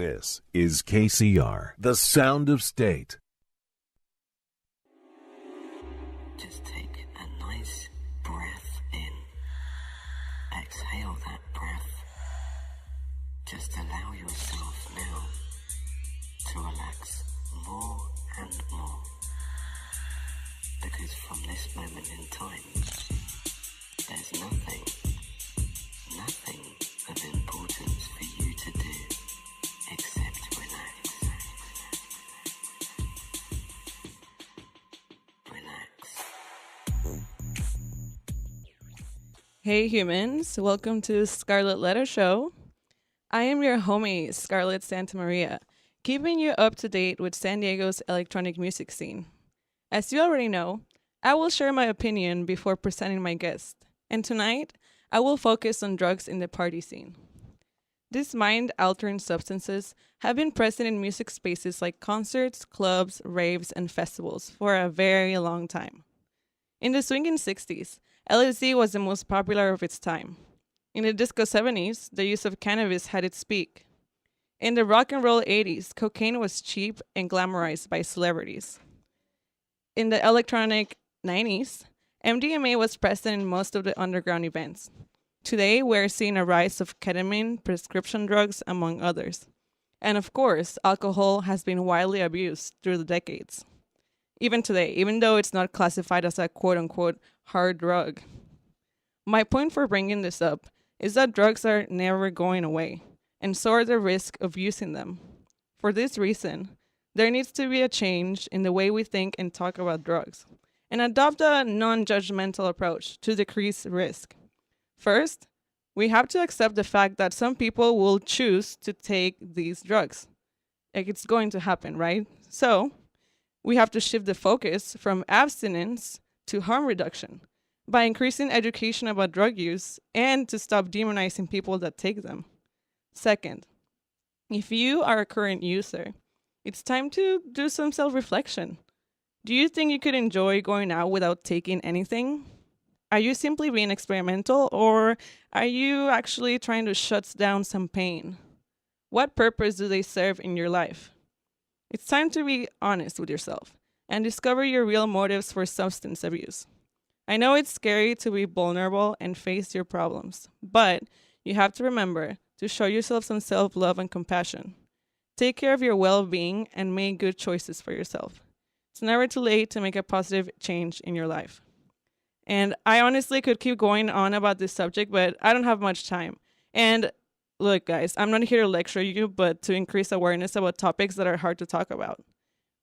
This is KCR, the sound of state. Just take a nice breath in. Exhale that breath. Just allow yourself now to relax more and more. Because from this moment in time, there's nothing of importance for you to do except relax. Relax. Hey humans, welcome to Scarlett Letter Show. I am your homie, Scarlett Santa Maria, keeping you up to date with San Diego's electronic music scene. As you already know, I will share my opinion before presenting my guest, and tonight, I will focus on drugs in the party scene. These mind-altering substances have been present in music spaces like concerts, clubs, raves, and festivals for a very long time. In the swinging 60s, LSD was the most popular of its time. In the disco 70s, the use of cannabis had its peak. In the rock and roll 80s, cocaine was cheap and glamorized by celebrities. In the electronic 90s, MDMA was present in most of the underground events. Today, we're seeing a rise of ketamine, prescription drugs, among others. And of course, alcohol has been widely abused through the decades. Even today, even though it's not classified as a quote-unquote hard drug. My point for bringing this up is that drugs are never going away, and so are the risk of using them. For this reason, there needs to be a change in the way we think and talk about drugs, and adopt a non-judgmental approach to decrease risk. First, we have to accept the fact that some people will choose to take these drugs. Like, it's going to happen, right? So, we have to shift the focus from abstinence to harm reduction by increasing education about drug use and to stop demonizing people that take them. Second, if you are a current user, it's time to do some self-reflection. Do you think you could enjoy going out without taking anything? Are you simply being experimental, or are you actually trying to shut down some pain? What purpose do they serve in your life? It's time to be honest with yourself and discover your real motives for substance abuse. I know it's scary to be vulnerable and face your problems, but you have to remember to show yourself some self-love and compassion. Take care of your well-being and make good choices for yourself. It's never too late to make a positive change in your life. And I honestly could keep going on about this subject, but I don't have much time. And look, guys, I'm not here to lecture you, but to increase awareness about topics that are hard to talk about.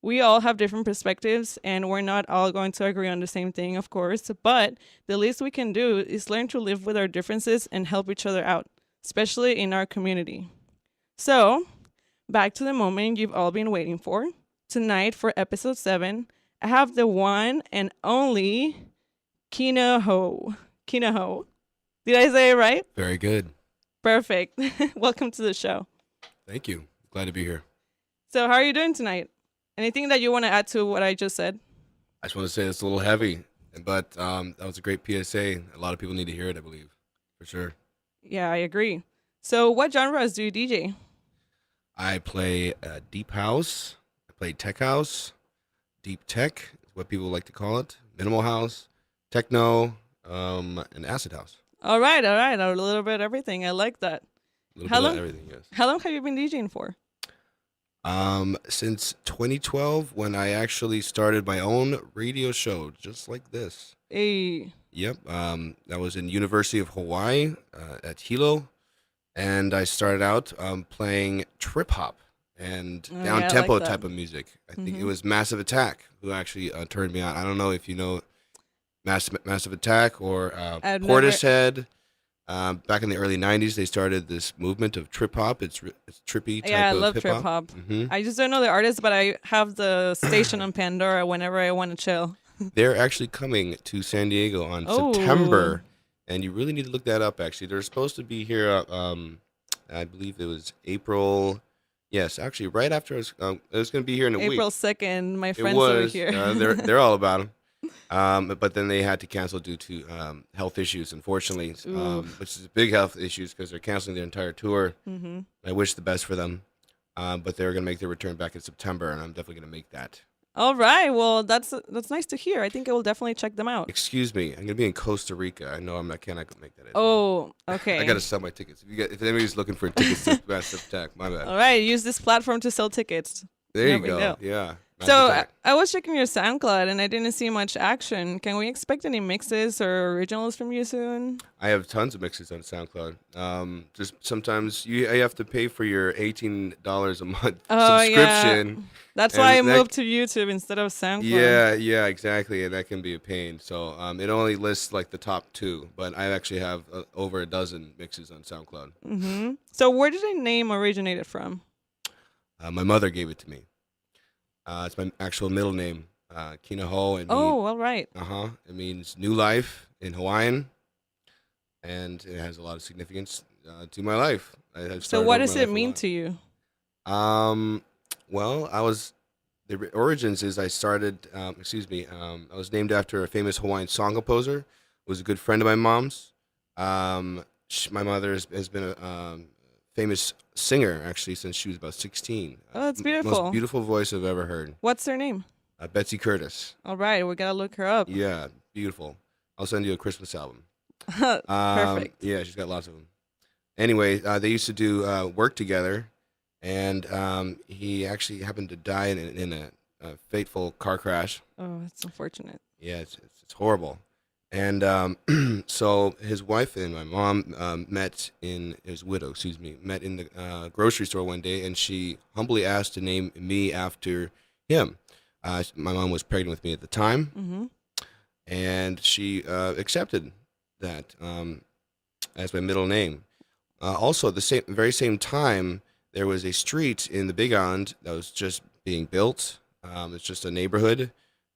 We all have different perspectives, and we're not all going to agree on the same thing, of course, but the least we can do is learn to live with our differences and help each other out, especially in our community. So, back to the moment you've all been waiting for. Tonight, for episode 7, I have the one and only Kinohou. Kinohou. Did I say it right? Very good. Perfect. Welcome to the show. Thank you. Glad to be here. So how are you doing tonight? Anything that you want to add to what I just said? I just want to say it's a little heavy, but that was a great PSA. A lot of people need to hear it, I believe, for sure. Yeah, I agree. So what genres do you DJ? I play deep house. I play tech house. Deep tech is what people like to call it. Minimal house, techno, and acid house. All right. A little bit of everything. I like that. A little bit of everything, yes. How long have you been DJing for? Since 2012, when I actually started my own radio show, just like this. Hey. Yep. That was in University of Hawaii at Kinohou, and I started out playing trip hop and down tempo like type of music. I think it was Massive Attack who actually turned me on. I don't know if you know Massive Attack or Portishead. Back in the early 90s, they started this movement of trip hop. It's trippy type of hip-hop. Yeah, I love trip hop. Mm-hmm. I just don't know the artist, but I have the station on Pandora whenever I want to chill. They're actually coming to San Diego on September, and you really need to look that up, actually. They're supposed to be here, I believe it was April. Yes, actually, right after it was going to be here in a week. April 2nd, my friends over here. They're all about them. But then they had to cancel due to health issues, unfortunately, which is big health issues because they're canceling their entire tour. Mm-hmm. I wish the best for them. but they're gonna make their return back in September, and I'm definitely gonna make that. All right. Well, that's nice to hear. I think I will definitely check them out. Excuse me, I'm gonna be in Costa Rica. I know I'm not. Cannot make that. Oh, okay. I gotta sell my tickets. If anybody's looking for tickets to Massive Attack, my bad. All right. Use this platform to sell tickets. There No you big go. deal. Yeah. So Massive Attack. I was checking your SoundCloud and I didn't see much action. Can we expect any mixes or originals from you soon? I have tons of mixes on SoundCloud. Just sometimes you have to pay for your $18 a month subscription. Yeah. That's and why I that- moved to YouTube instead of SoundCloud. Yeah, exactly, and that can be a pain. So it only lists like the top 2, but I actually have over a dozen mixes on SoundCloud. Mm-hmm. So where did the name originated from? My mother gave it to me. It's my actual middle name, Kinohou. All right. It means new life in Hawaiian, and it has a lot of significance to my life. So what does it mean to you? Well, the origins is I started, I was named after a famous Hawaiian song composer, who was a good friend of my mom's. My mother has been a famous singer, actually, since she was about 16. Oh, that's beautiful. Most beautiful voice I've ever heard. What's her name? Betsy Curtis. All right. We got to look her up. Yeah, beautiful. I'll send you a Christmas album. Perfect. Yeah, she's got lots of them. Anyway, they used to do work together, and he actually happened to die in a fateful car crash. Oh, that's unfortunate. Yeah, it's horrible. And so his wife and my mom his widow, met in the grocery store one day, and she humbly asked to name me after him. My mom was pregnant with me at the time, Mm-hmm. and she accepted that as my middle name. Also, at the very same time, there was a street in the Big Island that was just being built. It's just a neighborhood,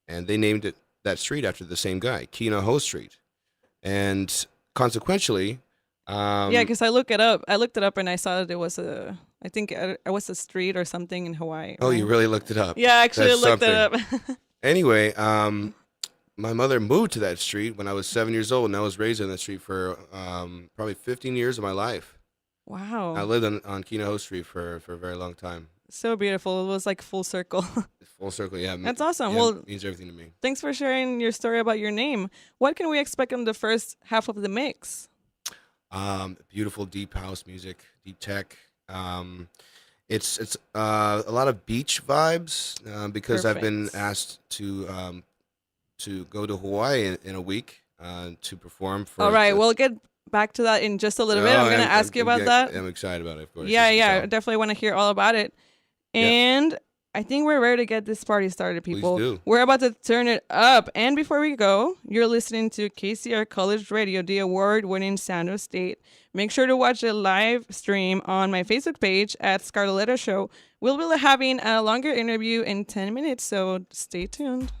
and they named that street after the same guy, Kinohou Street. And consequentially, Yeah, because I looked it up and I saw that it was I think it was a street or something in Hawaii. Oh, right? you really looked it up? Yeah, actually, I That's looked it up. Anyway, my mother moved to that street when I was 7 years old, and I was raised on that street for probably 15 years of my life. Wow. I lived on Kinohou Street for a very long time. So beautiful. It was like full circle. Full circle, yeah. That's awesome. Yeah, Well, it means everything to me. thanks for sharing your story about your name. What can we expect in the first half of the mix? Beautiful deep house music, deep tech. It's a lot of beach vibes because I've been Perfect. asked to go to Hawaii in a week to perform for. All right, we'll get back to that in just a little bit. I'm going to ask you about that. I'm excited about it, of course. Yeah, You can I tell. definitely want to hear all about it. Yeah. And I think we're ready to get this party started, people. do. We're about to turn it up. And before we go, you're listening to KCR College Radio, the award-winning Sound of State. Make sure to watch the live stream on my Facebook page at Scarlett Letter Show. We'll be having a longer interview in 10 minutes, so stay tuned.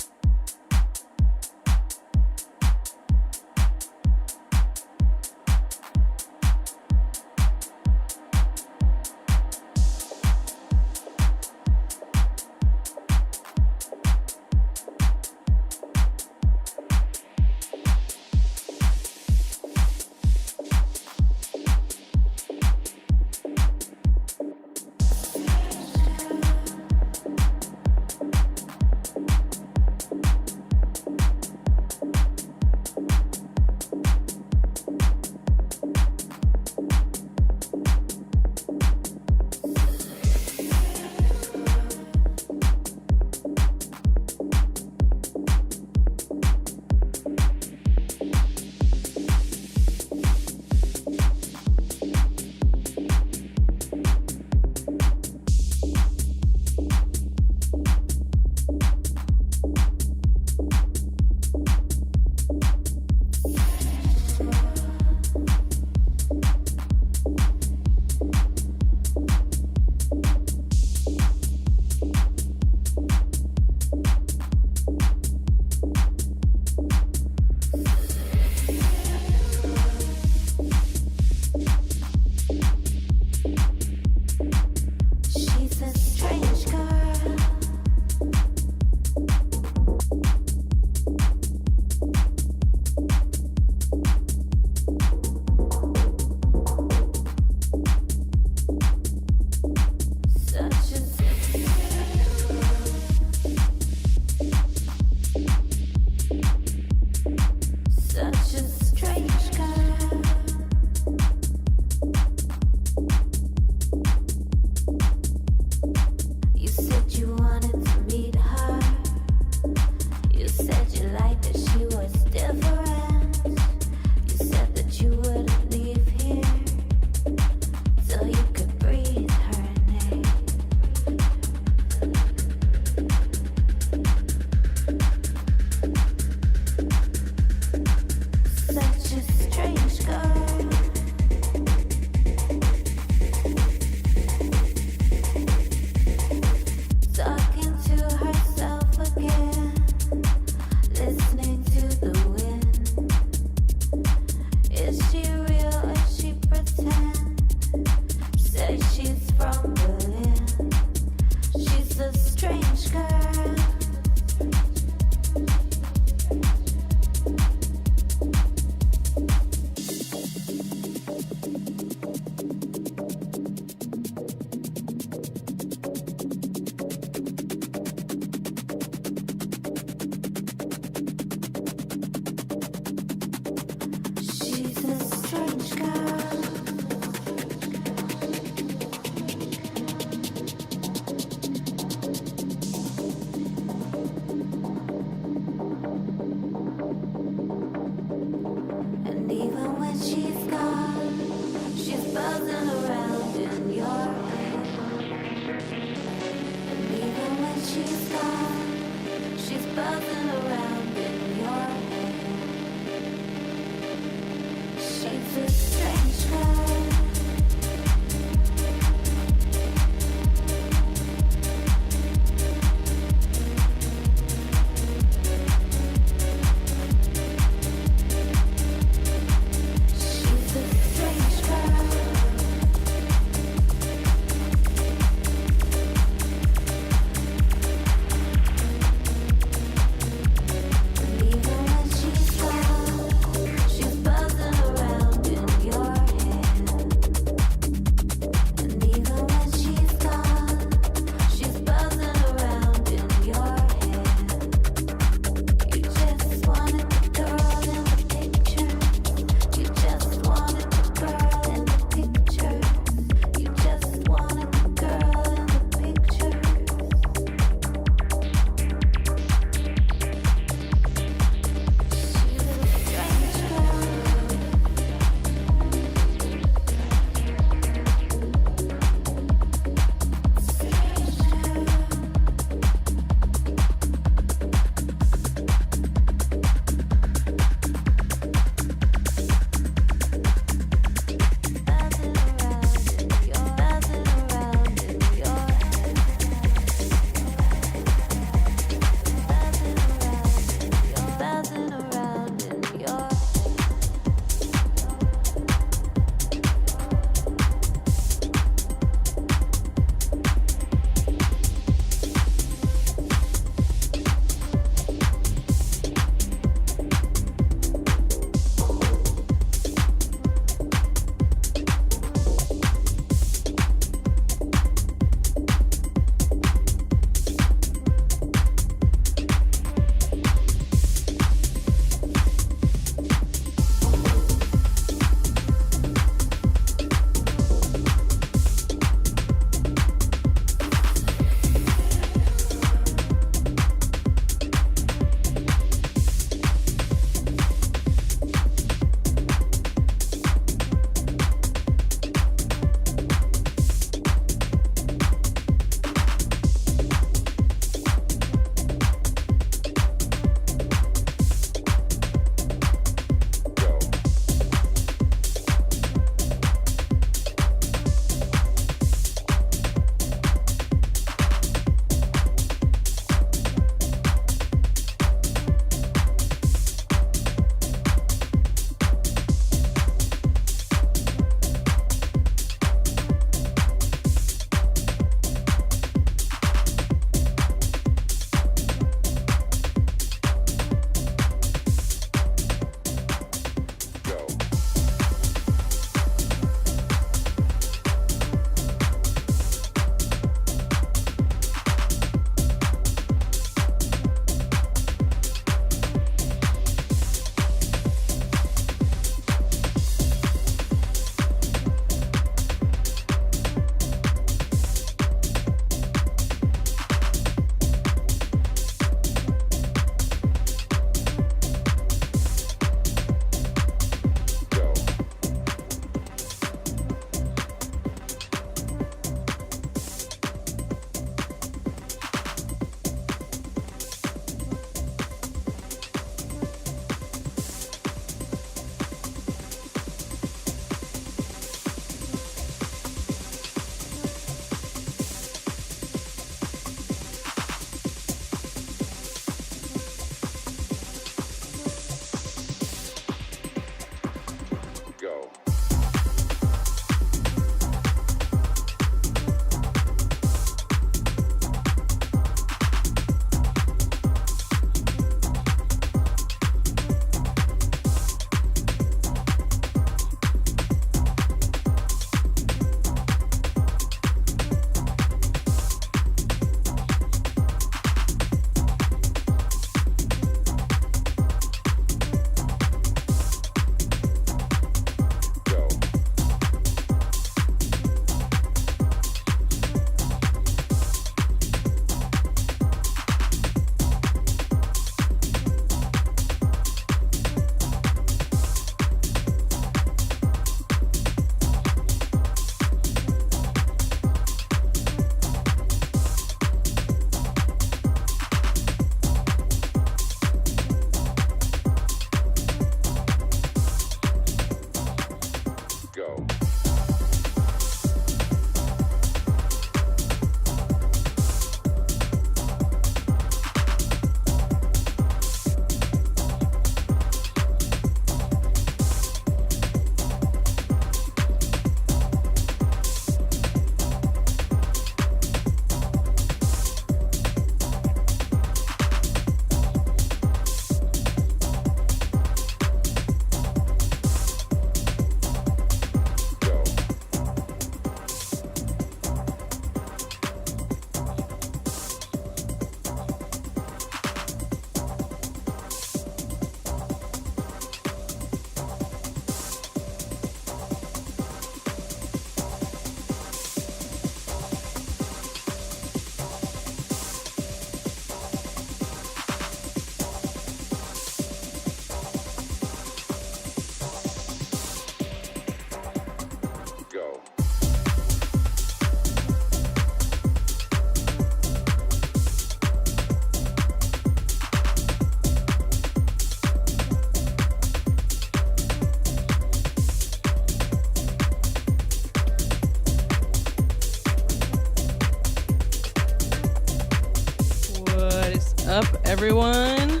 Up, everyone?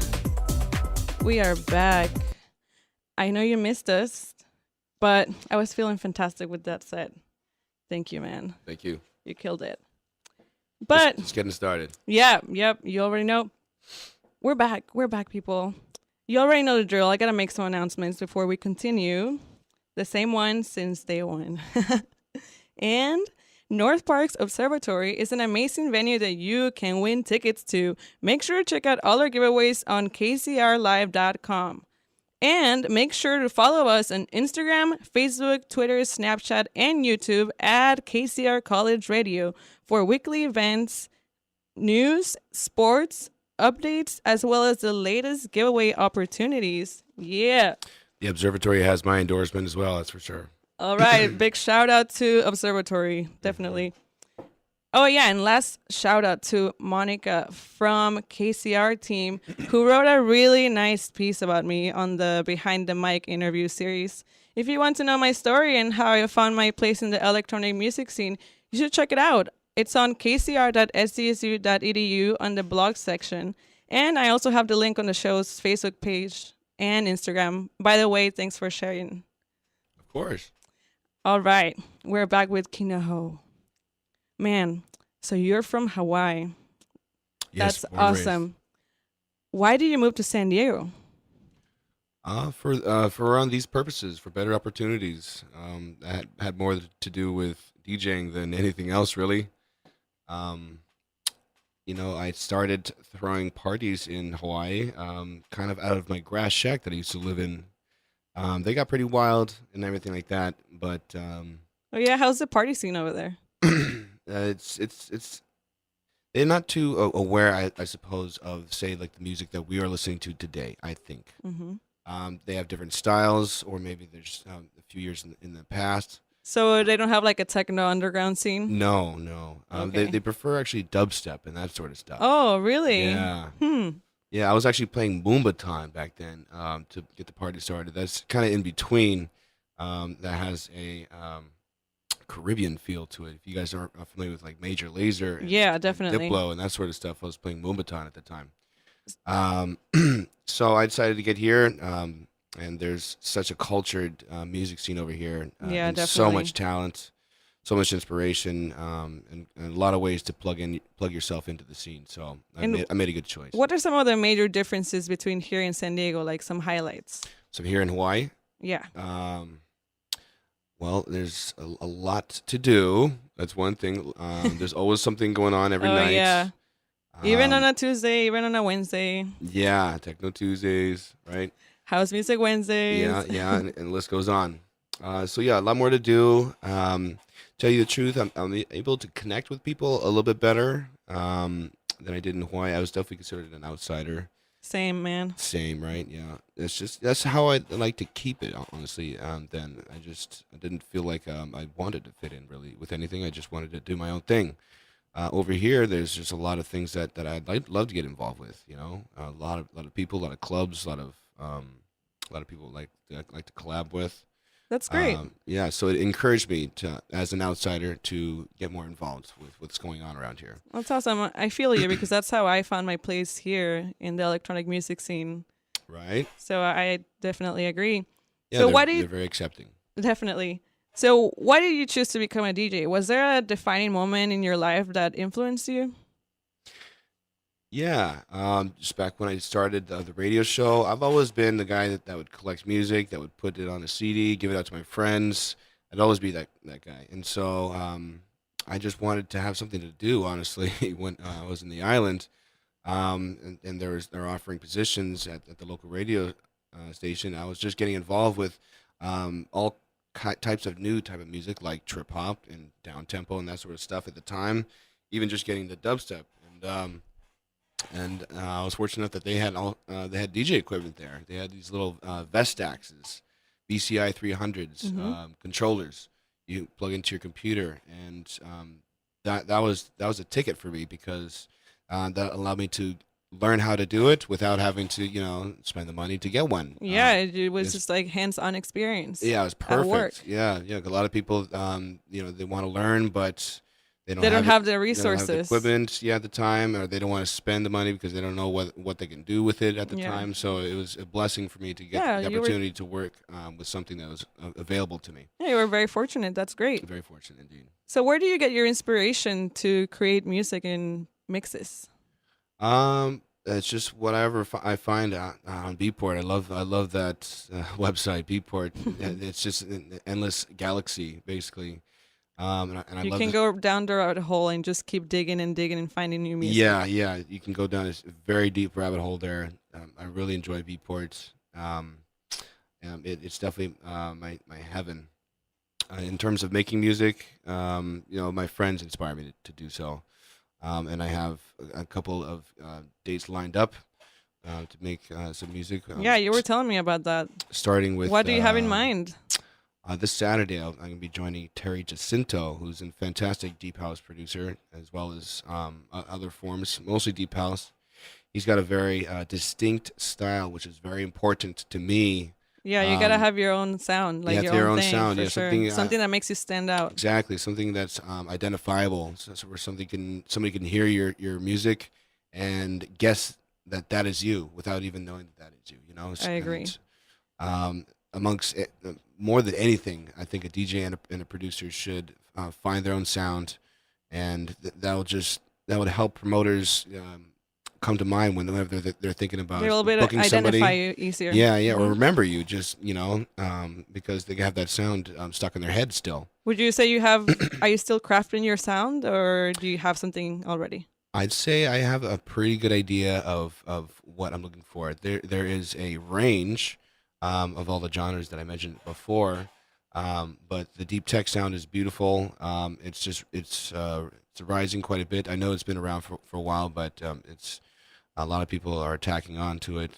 We are back. I know you missed us, but I was feeling fantastic with that set. Thank you, man. Thank you. You killed it. But just getting started. Yeah, yep. You already know. We're back. We're back, people. You already know the drill. I gotta make some announcements before we continue. The same one since day one. And North Park's Observatory is an amazing venue that you can win tickets to. Make sure to check out all our giveaways on kcrlive.com. And make sure to follow us on Instagram, Facebook, Twitter, Snapchat, and YouTube at KCR College Radio for weekly events, news, sports, updates, as well as the latest giveaway opportunities. Yeah. The Observatory has my endorsement as well, that's for sure. All right. Big shout out to Observatory. Definitely. Oh, yeah. And last shout out to Monica from KCR team, who wrote a really nice piece about me on the Behind the Mic interview series. If you want to know my story and how I found my place in the electronic music scene, you should check it out. It's on kcr.sdsu.edu on the blog section. And I also have the link on the show's Facebook page and Instagram. By the way, thanks for sharing. Of course. All right, we're back with Kinohou. Man, so you're from Hawaii. Yes, that's awesome. Why did you move to San Diego? For around these purposes, for better opportunities. That had more to do with DJing than anything else, really. I started throwing parties in Hawaii, kind of out of my grass shack that I used to live in. They got pretty wild and everything like that, but oh yeah, how's the party scene over there? it's they're not too aware, I suppose, of say like the music that we are listening to today. I think they have different styles, or maybe there's a few years in the past. So they don't have like a techno underground scene? No. Okay. They prefer actually dubstep and that sort of stuff. Oh, really? Yeah. Yeah, I was actually playing Boomba Time back then to get the party started. That's kind of in between. That has a Caribbean feel to it. If you guys aren't familiar with like Major Lazer, yeah, definitely, and Diplo and that sort of stuff, I was playing Boomba Time at the time. So I decided to get here, and there's such a cultured music scene over here. Yeah, and definitely. So much talent, so much inspiration, and a lot of ways to plug yourself into the scene. So I made a good choice. What are some of the major differences between here and San Diego? Like some highlights. So here in Hawaii. Yeah. Well, there's a lot to do. That's one thing. There's always something going on every night. Yeah. Even on a Tuesday, even on a Wednesday. Yeah, Techno Tuesdays, right? House Music Wednesdays. Yeah, and the list goes on. So yeah, a lot more to do. Tell you the truth, I'm able to connect with people a little bit better than I did in Hawaii. I was definitely considered an outsider. Same, man. Same, right? Yeah. That's how I like to keep it, honestly. Then I didn't feel like I wanted to fit in really with anything. I just wanted to do my own thing. Over here, there's just a lot of things that I'd love to get involved with. You know, a lot of people, a lot of clubs, a lot of people like to collab with. That's great. Yeah, so it encouraged me to, as an outsider, to get more involved with what's going on around here. That's awesome. I feel you because that's how I found my place here in the electronic music scene. Right? So I definitely agree. Yeah, so they're very accepting. Definitely. So why did you choose to become a DJ? Was there a defining moment in your life that influenced you? Yeah, just back when I started the radio show, I've always been the guy that would collect music, that would put it on a CD, give it out to my friends. I'd always be that guy. And so I just wanted to have something to do, honestly, when I was in the island. And they're offering positions at the local radio station. I was just getting involved with all types of new type of music, like trip hop and down tempo and that sort of stuff at the time, even just getting the dubstep. And I was fortunate enough that they had DJ equipment there. They had these little Vestaxes, BCI 300s, controllers you plug into your computer, and that was a ticket for me because that allowed me to learn how to do it without having to spend the money to get one. Yeah, it was just like hands-on experience. Yeah, it was perfect. At work. Yeah. A lot of people they want to learn, but they don't have the resources. They don't have the equipment, at the time, or they don't want to spend the money because they don't know what they can do with it at the time. So it was a blessing for me to get the opportunity to work with something that was available to me. Yeah, you were very fortunate. That's great. Very fortunate indeed. So where do you get your inspiration to create music and mixes? It's just whatever I find on Beatport. I love that website, Beatport. It's just an endless galaxy, basically. And I you love can go down the rabbit hole and just keep digging and finding new music. Yeah, you can go down a very deep rabbit hole there. I really enjoy Beatport. It's definitely my heaven. In terms of making music, my friends inspire me to do so. And I have a couple of dates lined up to make some music. Yeah, you were telling me about that. Starting with... What do you have in mind? This Saturday, I'm going to be joining Terry Jacinto, who's a fantastic deep house producer, as well as other forms, mostly deep house. He's got a very distinct style, which is very important to me. Yeah, you gotta have your own sound, like your own thing, sound. For Yeah, sure. Something that makes you stand out. Exactly, something that's identifiable, so where somebody can hear your music and guess that is you without even knowing that is you. I agree. And, amongst more than anything, I think a DJ and a producer should find their own sound, and that would help promoters come to mind whenever they're thinking about booking somebody. Identify you easier. Yeah, or remember you, just because they have that sound stuck in their head still. Would you say are you still crafting your sound, or do you have something already? I'd say I have a pretty good idea of what I'm looking for. There is a range of all the genres that I mentioned before, but the deep tech sound is beautiful. It's rising quite a bit. I know it's been around for a while, but it's a lot of people are attacking onto it.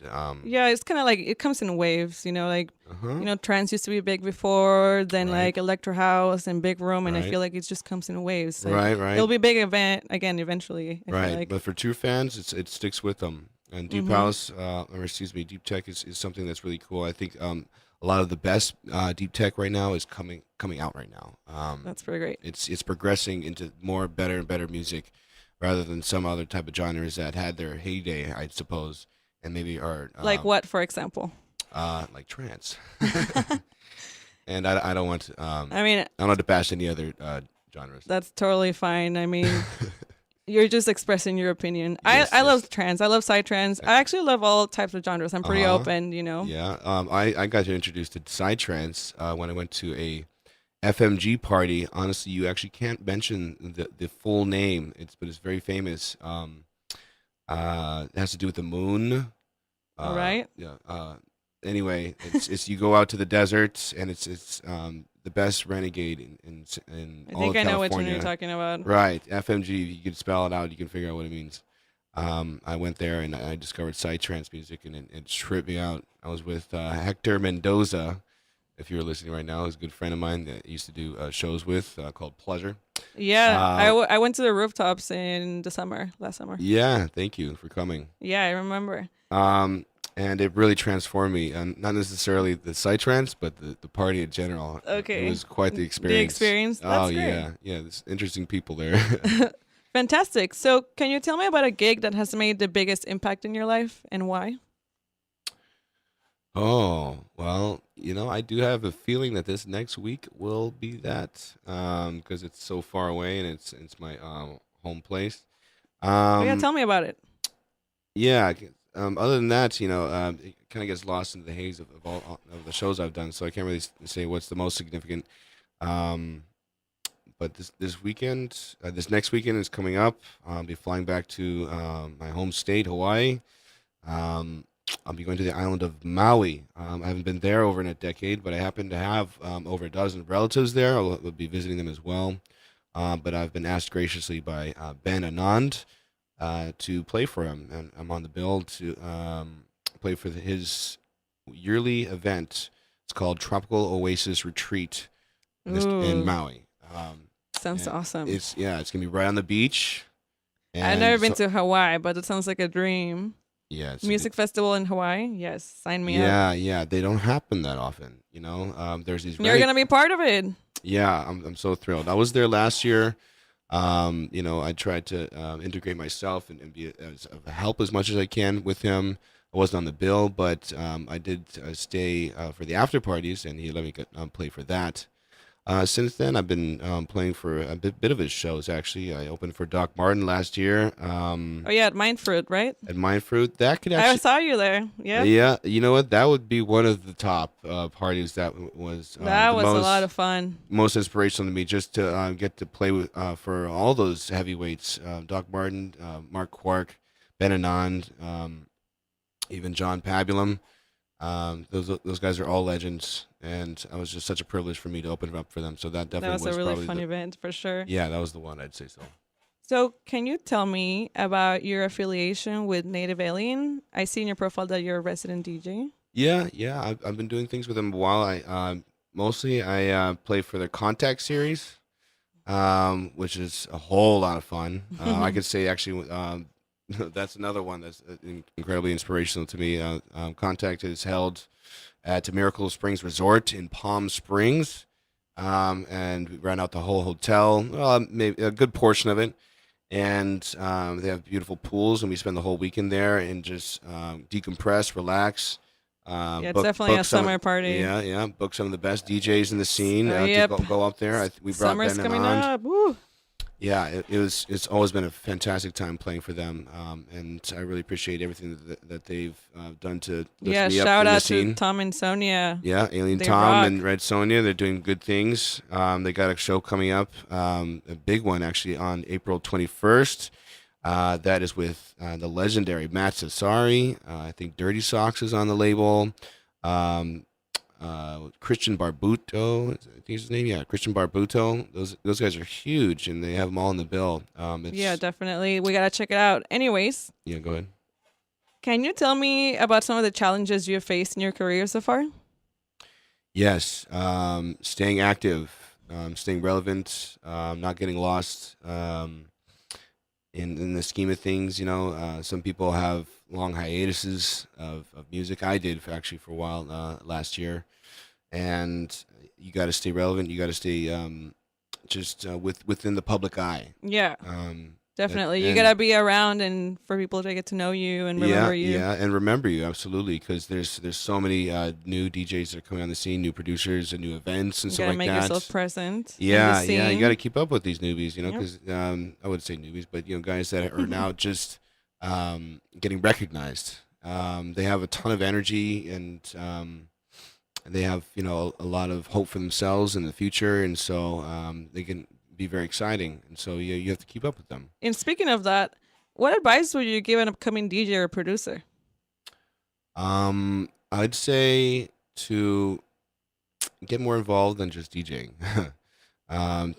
Yeah, it's kind of like it comes in waves. Trance used to be big before, then like electro house and big room, and I feel like it just comes in waves. Right. It'll be a big event again eventually. I feel like. But for true fans, it sticks with them. And deep house, deep tech is something that's really cool. I think a lot of the best deep tech right now is coming out right now. That's pretty great. It's progressing into more better and better music, rather than some other type of genres that had their heyday, I suppose, and maybe are like what, for example? Like trance. And I don't want. I don't want to bash any other genres. That's totally fine. I mean. You're just expressing your opinion. Yes, I love trance. I love psytrance. I actually love all types of genres. I'm pretty open, Yeah. I got introduced to psytrance when I went to a FMG party. Honestly, you actually can't mention the full name. But it's very famous. It has to do with the moon. All right. Yeah. Anyway, it's you go out to the desert, and it's the best renegade in all of California. I know which one you're talking about. Right, FMG. You can spell it out. You can figure out what it means. I went there and I discovered psytrance music, and it tripped me out. I was with Hector Mendoza. If you're listening right now, he's a good friend of mine that I used to do shows with called Pleasure. Yeah, I went to the rooftops in last summer. Yeah, thank you for coming. Yeah, I remember. and it really transformed me. And not necessarily the psytrance, but the party in general. Okay. It was quite the experience. The experience. That's great. Yeah. There's interesting people there. Fantastic. So, can you tell me about a gig that has made the biggest impact in your life and why? Oh, well, I do have a feeling that this next week will be that, because it's so far away and it's my home place. Yeah, tell me about it. Yeah. Other than that, it kind of gets lost into the haze of all of the shows I've done, so I can't really say what's the most significant. But this weekend, this next weekend is coming up. I'll be flying back to my home state, Hawaii. I'll be going to the island of Maui. I haven't been there over in a decade, but I happen to have over a dozen relatives there. I'll be visiting them as well. But I've been asked graciously by Ben Anand to play for him, and I'm on the bill to play for his yearly event. It's called Tropical Oasis Retreat in Maui. Sounds awesome. It's gonna be right on the beach. I've never been to Hawaii, but it sounds like a dream. Yeah, Music festival in Hawaii. Yes, sign me up. Yeah, they don't happen that often. There's these. You're gonna be part of it. Yeah, I'm so thrilled. I was there last year. I tried to integrate myself and be of help as much as I can with him. I wasn't on the bill, but I did stay for the after parties, and he let me play for that. Since then, I've been playing for a bit of his shows, actually. I opened for Doc Martin last year. Oh, yeah, at Mindfruit, right? At Mindfruit. That could actually... I saw you there, yeah. Yeah, you know what? That would be one of the top parties that was... that was a lot of fun. Most inspirational to me, just to get to play with for all those heavyweights. Doc Martin, Mark Quark, Ben Anand, even John Pabulum. Those guys are all legends, and it was just such a privilege for me to open up for them. So that definitely was a really fun event for sure. Yeah, that was the one, I'd say so. So can you tell me about your affiliation with Native Alien? I see in your profile that you're a resident DJ. Yeah, I've been doing things with them a while. I mostly play for their Contact series, which is a whole lot of fun. I could say actually. That's another one that's incredibly inspirational to me. Contact is held at Miracle Springs Resort in Palm Springs, and we ran out the whole hotel, maybe a good portion of it, and they have beautiful pools, and we spend the whole weekend there and just decompress, relax. It's definitely a summer party. Yeah. Book some of the best DJs in the scene yep. to go up there. We brought Summer's Ben coming Anand. up. Woo. Yeah, it's always been a fantastic time playing for them, and I really appreciate everything that they've done to lift me up shout in the out scene. to Tom and Sonia. Yeah, Alien They Tom rock. and Red Sonia, they're doing good things. They got a show coming up, a big one actually on April 21st. That is with the legendary Matt Sassari. I think Dirty Socks is on the label. Christian Barbuto, I think is his name. Yeah, Christian Barbuto. Those guys are huge, and they have them all in the bill. Yeah, definitely. We gotta check it out. Anyways. Yeah, go ahead. Can you tell me about some of the challenges you have faced in your career so far? Yes, staying active, staying relevant, not getting lost in the scheme of things. Some people have long hiatuses of music. I did actually for a while last year. And you got to stay relevant. You got to stay within the public eye. Yeah, definitely. You got to be around and for people to get to know you and remember you. Yeah, and remember you, absolutely, because there's so many new DJs that are coming on the scene, new producers and new events and stuff like that. You got to make yourself present. Yeah, you got to keep up with these newbies, because I wouldn't say newbies, but guys that are now just getting recognized. They have a ton of energy and they have a lot of hope for themselves in the future, and so they can be very exciting, and so you have to keep up with them. And speaking of that, what advice would you give an upcoming DJ or producer? I'd say to get more involved than just DJing. Get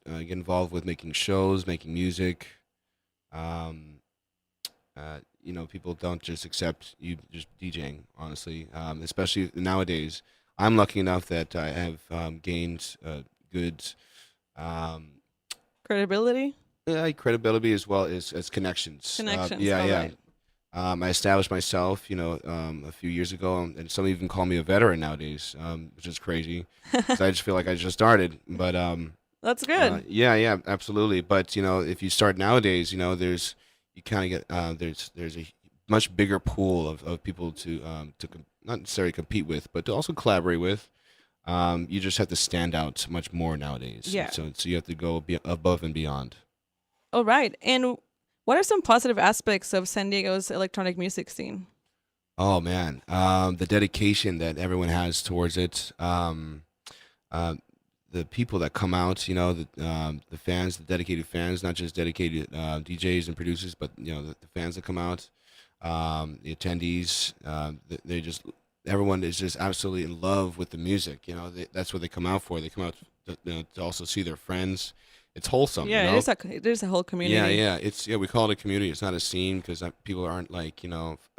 involved with making shows, making music. People don't just accept you just DJing, honestly, especially nowadays. I'm lucky enough that I have gained good credibility. Credibility as well as connections. Connections. Yeah. Right. I established myself, a few years ago, and some even call me a veteran nowadays, which is crazy. 'Cause I just feel like I just started. But That's good. yeah, absolutely. But if you start nowadays, you kind of get there's a much bigger pool of people to not necessarily compete with, but to also collaborate with. You just have to stand out much more nowadays. Yeah. So you have to go above and beyond. All right. And what are some positive aspects of San Diego's electronic music scene? Oh man, the dedication that everyone has towards it. The people that come out, the fans, the dedicated fans, not just dedicated DJs and producers, but the fans that come out, the attendees. They just everyone is just absolutely in love with the music. That's what they come out for. They come out to also see their friends. It's wholesome. Yeah, there's a whole community. Yeah. We call it a community. It's not a scene because people aren't like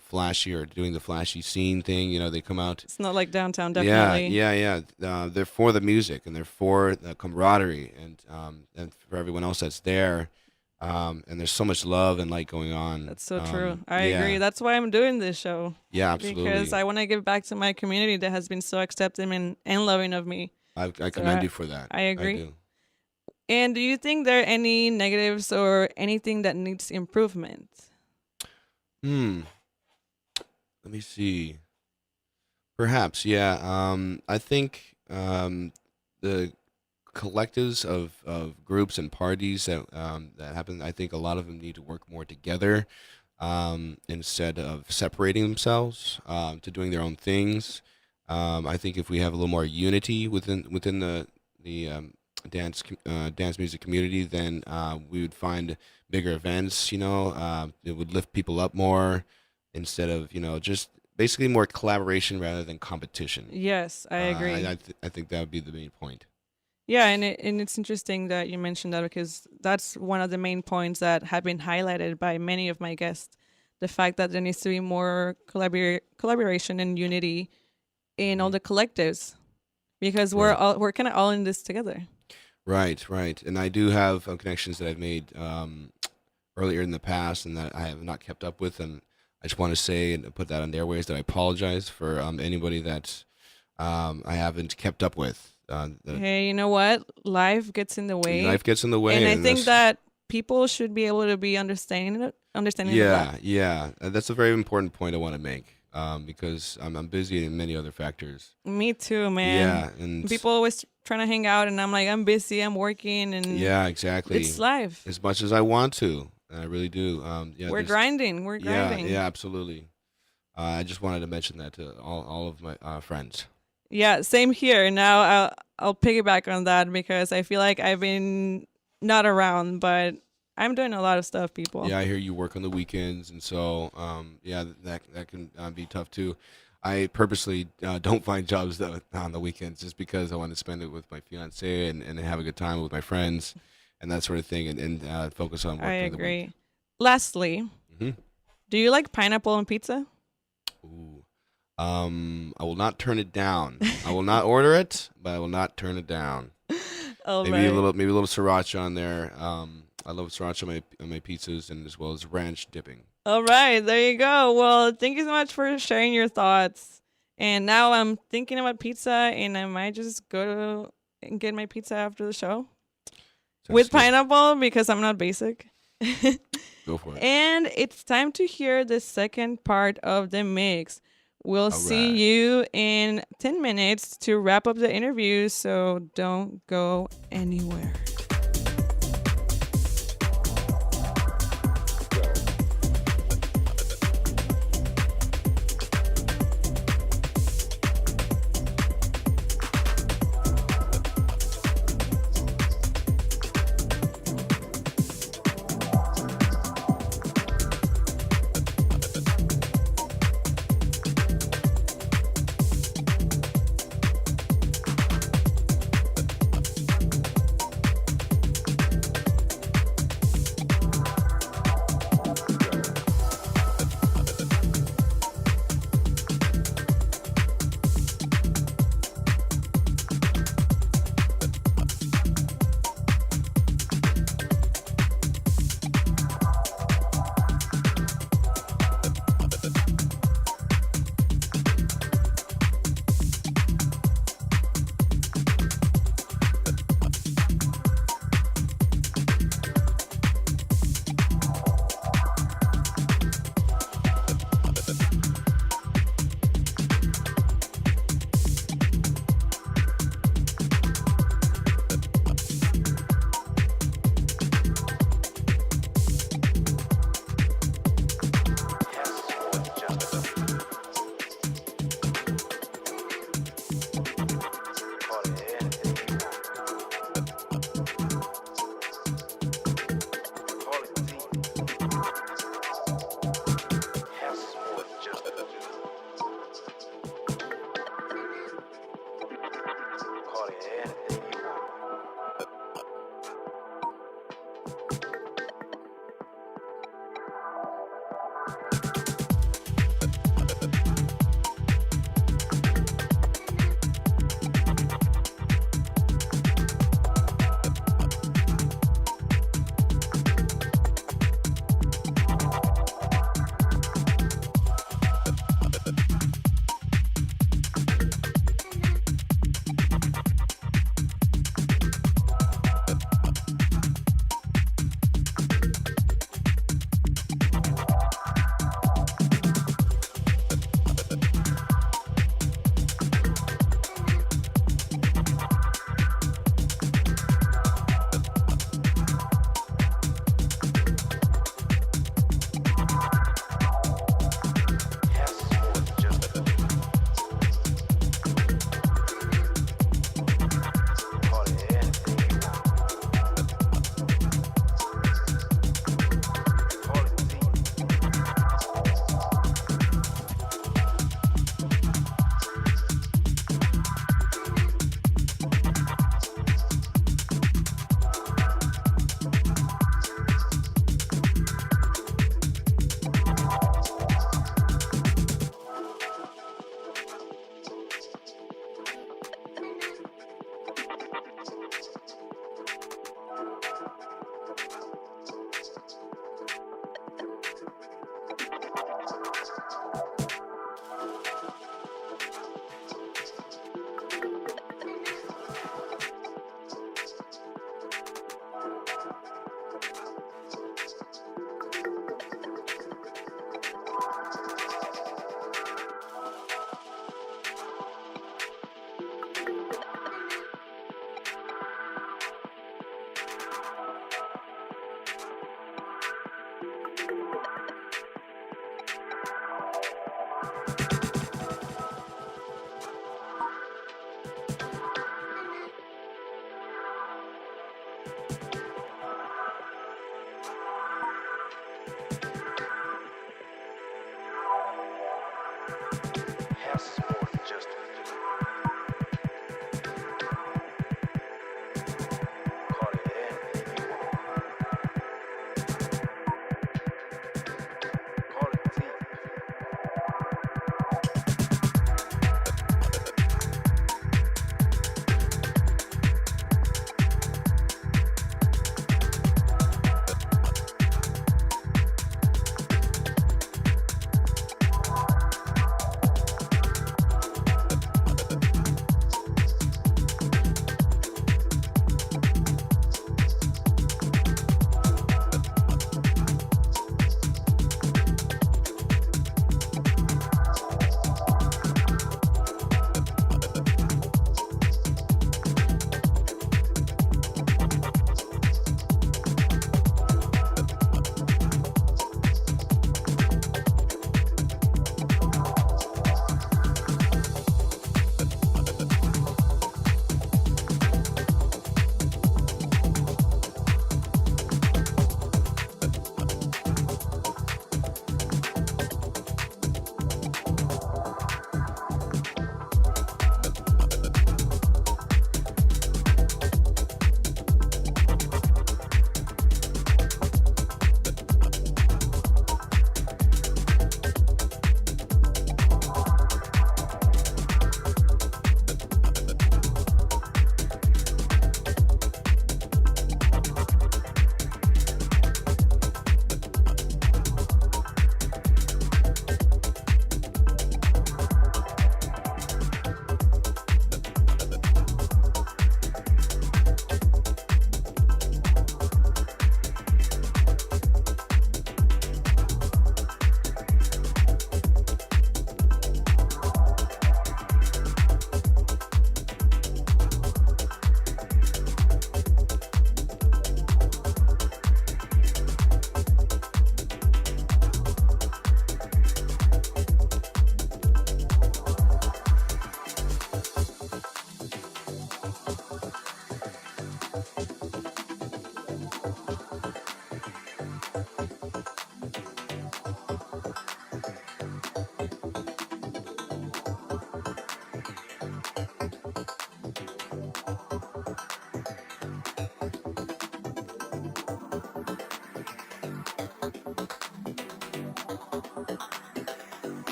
flashy or doing the flashy scene thing. They come out. It's not like downtown, definitely. Yeah. They're for the music and they're for the camaraderie and for everyone else that's there. And there's so much love and light going on. That's so true. I agree. That's why I'm doing this show. Yeah, absolutely. Because I want to give back to my community that has been so accepting and loving of me. I commend you for that. I agree. I do. And do you think there are any negatives or anything that needs improvement? Let me see. Perhaps, yeah. I think the collectives of groups and parties that happen, I think a lot of them need to work more together instead of separating themselves to doing their own things. I think if we have a little more unity within the dance music community, then we would find bigger events. It would lift people up more instead of just basically more collaboration rather than competition. Yes, I agree. I think that would be the main point. Yeah, and it's interesting that you mentioned that because that's one of the main points that have been highlighted by many of my guests. The fact that there needs to be more collaboration and unity in all the collectives, because we're kind of all in this together. Right. And I do have connections that I've made earlier in the past and that I have not kept up with. And I just want to say and put that on the airways that I apologize for anybody that I haven't kept up with. Hey, you know what? Life gets in the way. Life gets in the way. And I think that people should be able to be understanding of that. Yeah. That's a very important point I want to make. Because I'm busy in many other factors. Me too, man. Yeah, and people always trying to hang out, and I'm like, I'm busy, I'm working, and yeah, exactly. It's life. As much as I want to, and I really do. We're grinding. Yeah, absolutely. I just wanted to mention that to all of my friends. Yeah, same here. Now I'll piggyback on that because I feel like I've been not around, but I'm doing a lot of stuff, people. Yeah, I hear you work on the weekends, and so that can be tough too. I purposely don't find jobs on the weekends just because I want to spend it with my fiance and have a good time with my friends and that sort of thing, and focus on work. I agree. Lastly, do you like pineapple on pizza? Ooh, I will not turn it down. I will not order it, but I will not turn it down. Maybe a little sriracha on there. I love sriracha on my pizzas, and as well as ranch dipping. All right, there you go. Well, thank you so much for sharing your thoughts. And now I'm thinking about pizza, and I might just go and get my pizza after the show with pineapple because I'm not basic. Go for it. And it's time to hear the second part of the mix. We'll see you in 10 minutes to wrap up the interview, so don't go anywhere.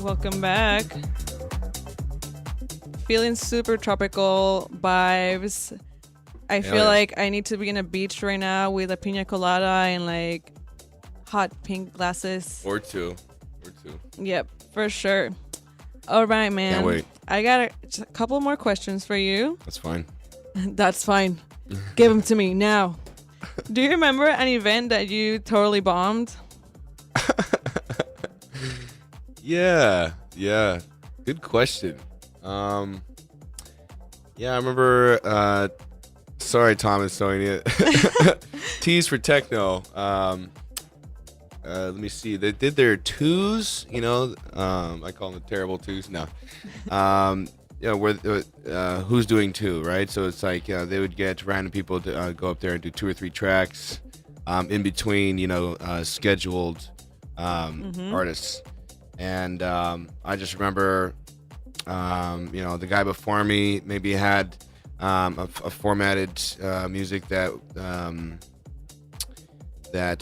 Welcome back. Feeling super tropical vibes. I feel like I need to be in a beach right now with a pina colada and like hot pink glasses. Or two. Yep, for sure. All right, man. Can't wait. I got a couple more questions for you. That's fine. That's fine. Give them to me now. Do you remember an event that you totally bombed? Yeah. Good question. Yeah, I remember. Sorry, Thomas, showing it. T's for techno. Let me see. They did their twos. You know, I call them the terrible twos. No. Where who's doing two, right? So it's like they would get random people to go up there and do 2 or 3 tracks in between, scheduled artists. And I just remember, the guy before me maybe had a formatted music that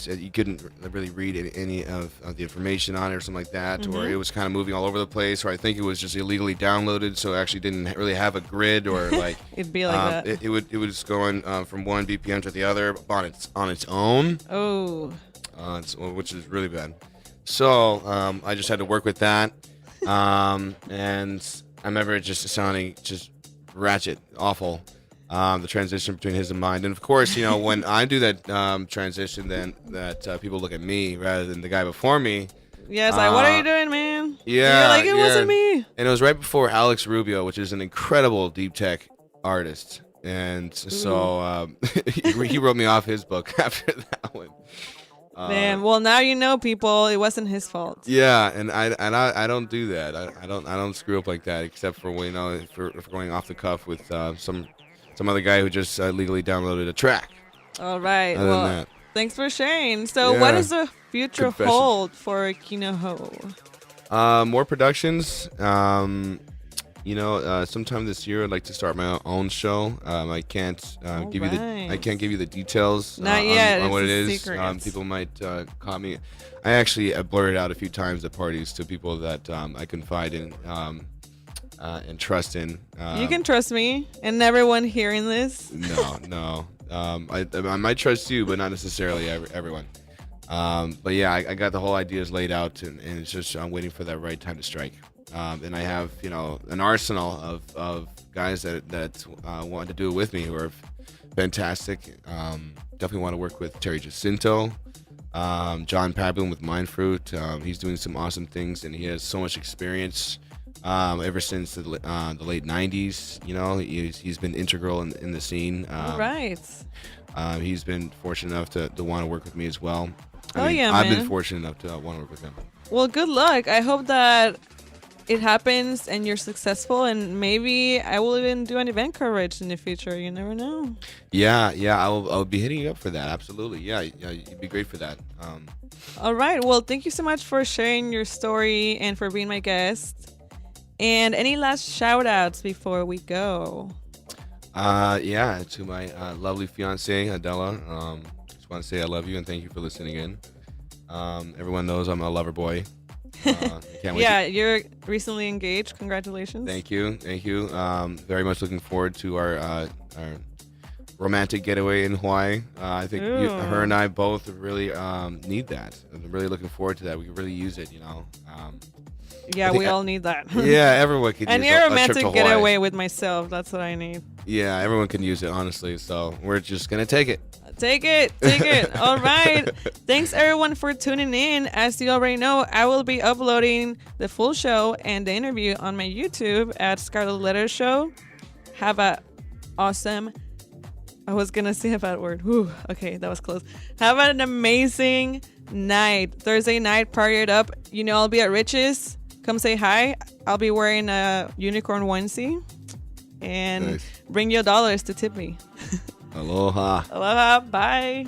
you couldn't really read any of the information on it or something like that, or it was kind of moving all over the place, or I think it was just illegally downloaded, so it actually didn't really have a grid, or like it'd be like that. It would just go in from one BPM to the other on its own. Oh, which is really bad. So I just had to work with that, and I remember it just sounding just ratchet, awful. The transition between his and mine, and of course, when I do that transition, then that people look at me rather than the guy before me. Yeah, it's like, what are you doing, man? Yeah, you're like, it wasn't me. And it was right before Alex Rubio, which is an incredible deep tech artist, and so he wrote me off his book after that one. Damn. Well, now you know, people. It wasn't his fault. Yeah, and I don't do that. I don't screw up like that, except for for going off the cuff with some other guy who just legally downloaded a track. All right. Other than that. Thanks for sharing. So, Yeah. what does the future Confession. hold for Kinohou? More productions. Sometime this year I'd like to start my own show. I can't give you the details Not yet. on what it It's a is. secret. People might call me. I actually blurted out a few times at parties to people that I confide in and trust in. You can trust me and everyone hearing this. No. I might trust you, but not necessarily everyone. But yeah, I got the whole ideas laid out, and it's just I'm waiting for that right time to strike. And I have an arsenal of guys that want to do it with me who are fantastic. Definitely want to work with Terry Jacinto, John Pablin with Mindfruit. He's doing some awesome things, and he has so much experience. Ever since the late 90s, he's been integral in the scene. Right. He's been fortunate enough to want to work with me as well. Yeah, I've man. been fortunate enough to want to work with him. Well, good luck. I hope that it happens and you're successful, and maybe I will even do an event coverage in the future. You never know. Yeah, I'll be hitting you up for that. Absolutely. Yeah, you'd be great for that. All right. Well, thank you so much for sharing your story and for being my guest. And any last shout outs before we go? To my lovely fiance Adela. Just want to say I love you and thank you for listening in. Everyone knows I'm a lover boy. Can't wait. Yeah, you're recently engaged. Congratulations. Thank you. Very much looking forward to our romantic getaway in Hawaii. I think her and I both really need that. I'm really looking forward to that. We can really use it, Yeah, we all need that. Yeah, everyone could and use you're a a romantic trip to Hawaii. getaway with myself. That's what I need. Yeah, everyone can use it, honestly. So we're just going to take it. Take it. All right. Thanks, everyone, for tuning in. As you already know, I will be uploading the full show and the interview on my YouTube at Scarlett Letter Show. Have a awesome... I was going to say a bad word. Whew. Okay, that was close. Have an amazing night. Thursday night, party it up. I'll be at Rich's. Come say hi. I'll be wearing a unicorn onesie. And Nice. bring your dollars to tip me. Aloha. Aloha. Bye.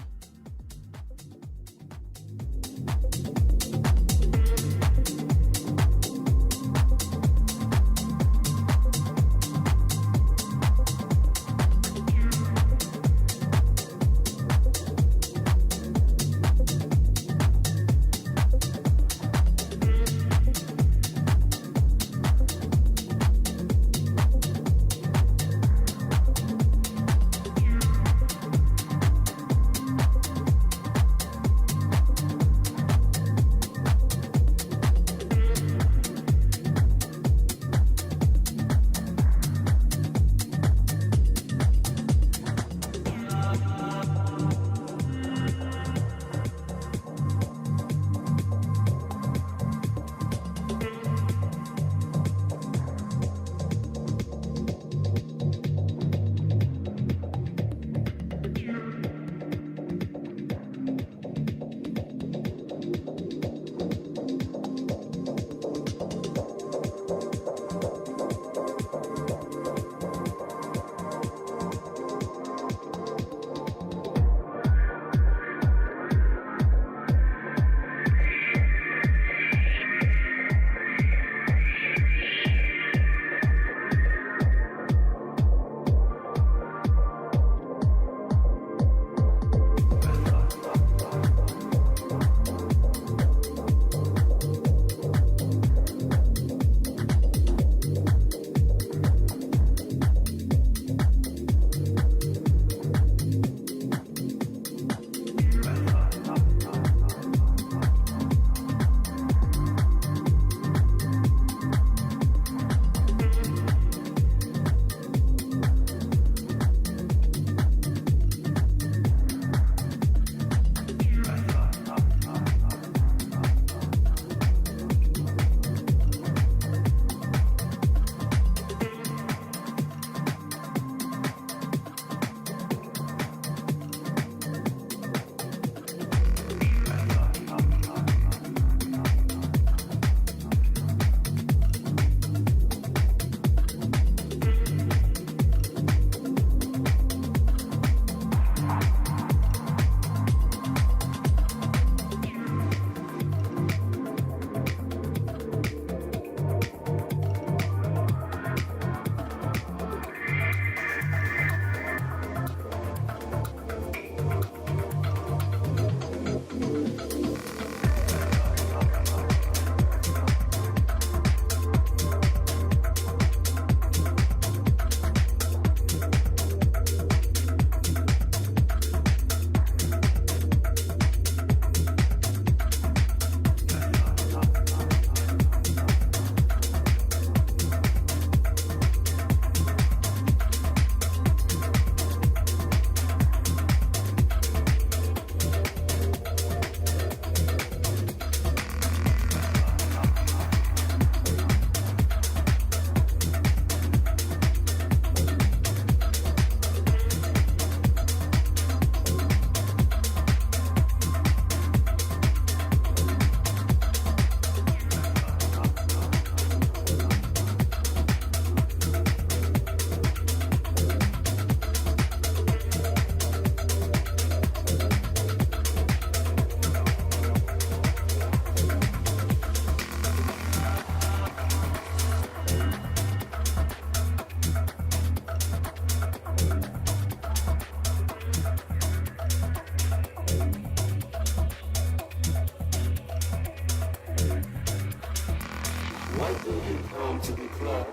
Why do you come to the club?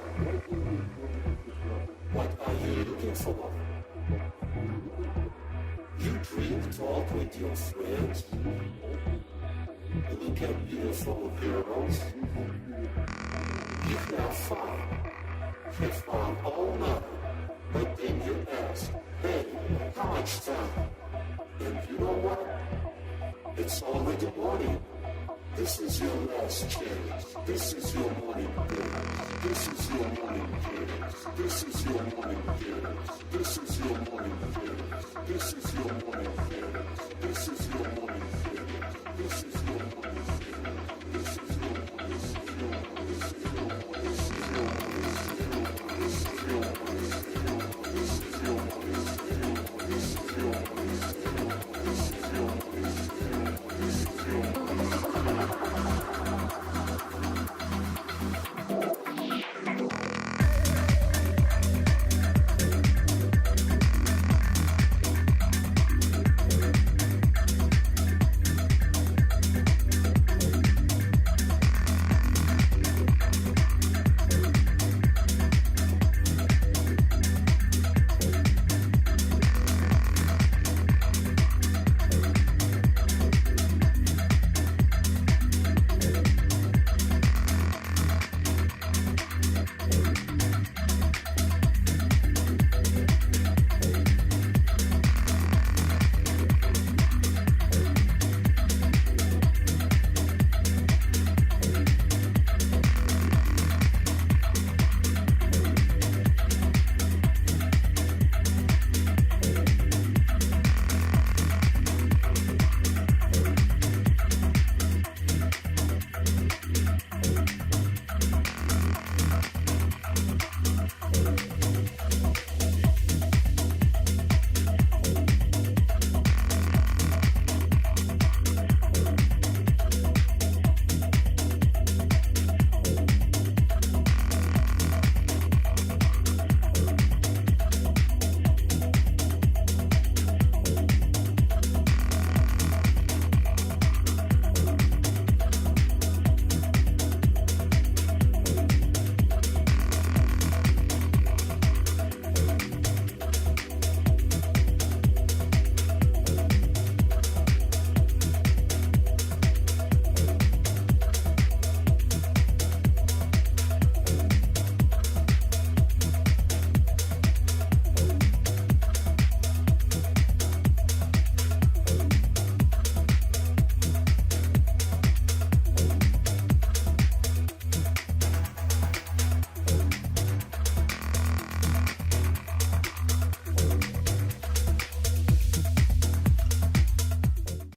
What are you looking for? You drink, talk with your friends. Look at beautiful girls. You have fun all night. But then you ask, hey, how much time? And you know what? It's already morning. This is your last chance. This is your morning dance. This is your morning dance. This is your morning dance. This is your morning dance. This is your morning dance. This is your morning dance. This is your morning dance.